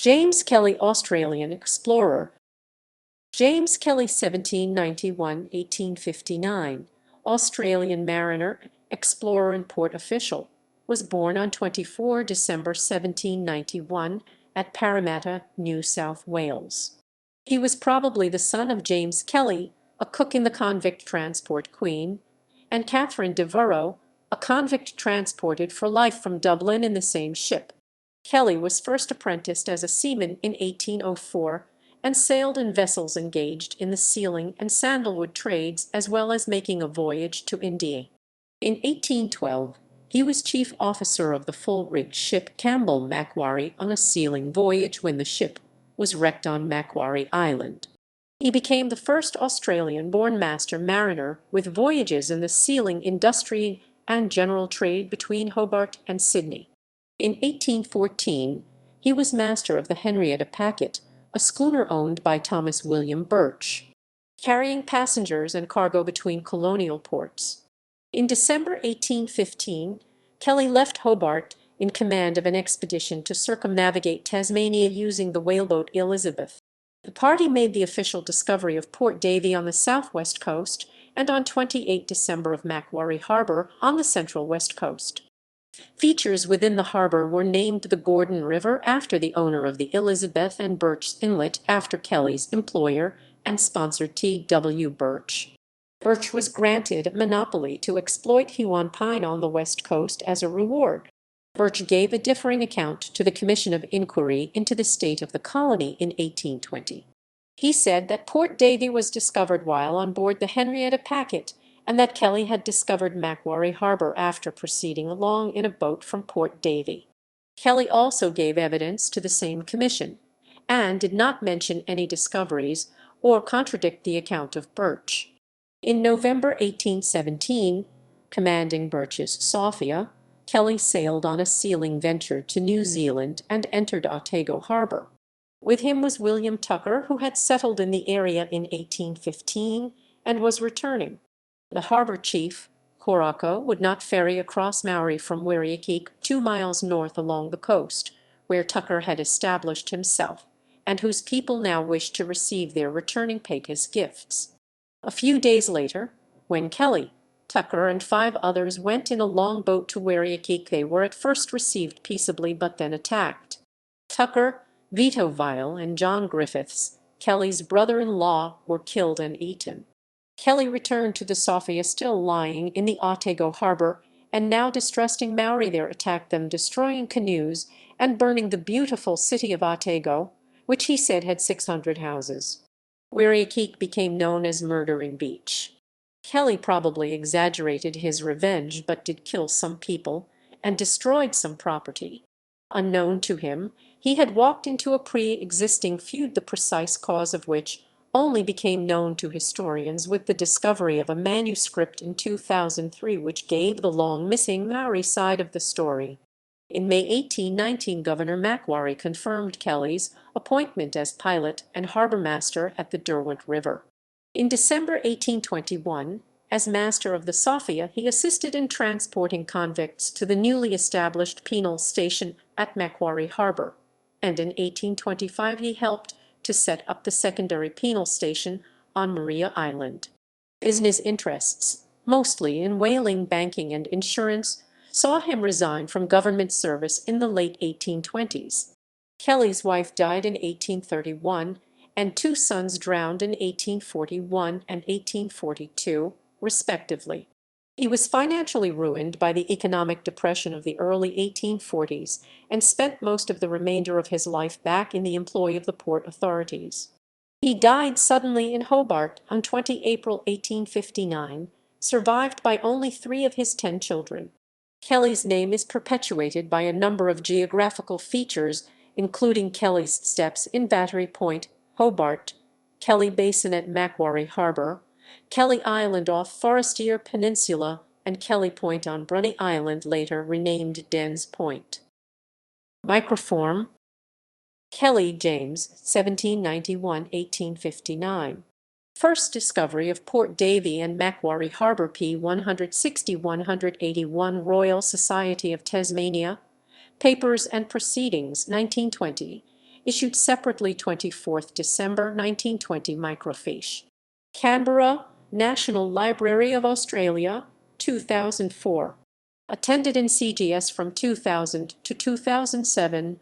James Kelly, Australian explorer. James Kelly, 1791–1859, Australian mariner, explorer and port official, was born on 24 December 1791 at Parramatta, New South Wales. He was probably the son of James Kelly, a cook in the Convict transport Queen, and Catherine Devereaux, a convict transported for life from Dublin in the same ship. Kelly was first apprenticed as a seaman in 1804 and sailed in vessels engaged in the sealing and sandalwood trades, as well as making a voyage to India. In 1812, he was chief officer of the full-rigged ship Campbell Macquarie on a sealing voyage when the ship was wrecked on Macquarie Island. He became the first Australian-born master mariner with voyages in the sealing industry and general trade between Hobart and Sydney. In 1814, he was master of the Henrietta Packet, a schooner owned by Thomas William Birch, carrying passengers and cargo between colonial ports. In December 1815, Kelly left Hobart in command of an expedition to circumnavigate Tasmania using the whaleboat Elizabeth. The party made the official discovery of Port Davey on the southwest coast and on 28 December of Macquarie Harbour on the central west coast. Features within the harbour were named the Gordon River after the owner of the Elizabeth and Birch Inlet after Kelly's employer and sponsor T.W. Birch. Birch was granted a monopoly to exploit Huon pine on the west coast as a reward. Birch gave a differing account to the Commission of Inquiry into the state of the colony in 1820. He said that Port Davey was discovered while on board the Henrietta Packet, and that Kelly had discovered Macquarie Harbour after proceeding along in a boat from Port Davey. Kelly also gave evidence to the same commission, and did not mention any discoveries or contradict the account of Birch. In November 1817, commanding Birch's Sophia, Kelly sailed on a sealing venture to New Zealand and entered Otago Harbour. With him was William Tucker, who had settled in the area in 1815 and was returning. The harbour chief, Coracco, would not ferry across Maori from Wiriakeek 2 miles north along the coast, where Tucker had established himself, and whose people now wished to receive their returning Pecas gifts. A few days later, when Kelly, Tucker, and 5 others went in a long boat to Wiriakeek, they were at first received peaceably but then attacked. Tucker, Vito Vile, and John Griffiths, Kelly's brother-in-law, were killed and eaten. Kelly returned to the Sophia still lying in the Otago harbour, and now distrusting Maori there attacked them, destroying canoes and burning the beautiful city of Otago, which he said had 600 houses. Wiriakeek became known as Murdering Beach. Kelly probably exaggerated his revenge, but did kill some people and destroyed some property. Unknown to him, he had walked into a pre-existing feud, the precise cause of which only became known to historians with the discovery of a manuscript in 2003 which gave the long-missing Maori side of the story. In May 1819, Governor Macquarie confirmed Kelly's appointment as pilot and harbour master at the Derwent River. In December 1821, as master of the Sophia, he assisted in transporting convicts to the newly established penal station at Macquarie Harbour, and in 1825 he helped to set up the secondary penal station on Macquarie Island. Business interests, mostly in whaling, banking, and insurance, saw him resign from government service in the late 1820s. Kelly's wife died in 1831, and 2 sons drowned in 1841 and 1842, respectively. He was financially ruined by the economic depression of the early 1840s and spent most of the remainder of his life back in the employ of the port authorities. He died suddenly in Hobart on 20 April 1859, survived by only 3 of his 10 children. Kelly's name is perpetuated by a number of geographical features, including Kelly's Steps in Battery Point, Hobart, Kelly Basin at Macquarie Harbour, Kelly Island off Forestier Peninsula, and Kelly Point on Bruny Island, later renamed Dens Point. Microform. Kelly, James, 1791–1859. First discovery of Port Davey and Macquarie Harbour, p. 160–181, Royal Society of Tasmania, Papers and Proceedings, 1920, issued separately 24th December 1920 microfiche. Canberra, National Library of Australia, 2004. Attended in CGS from 2000 to 2007,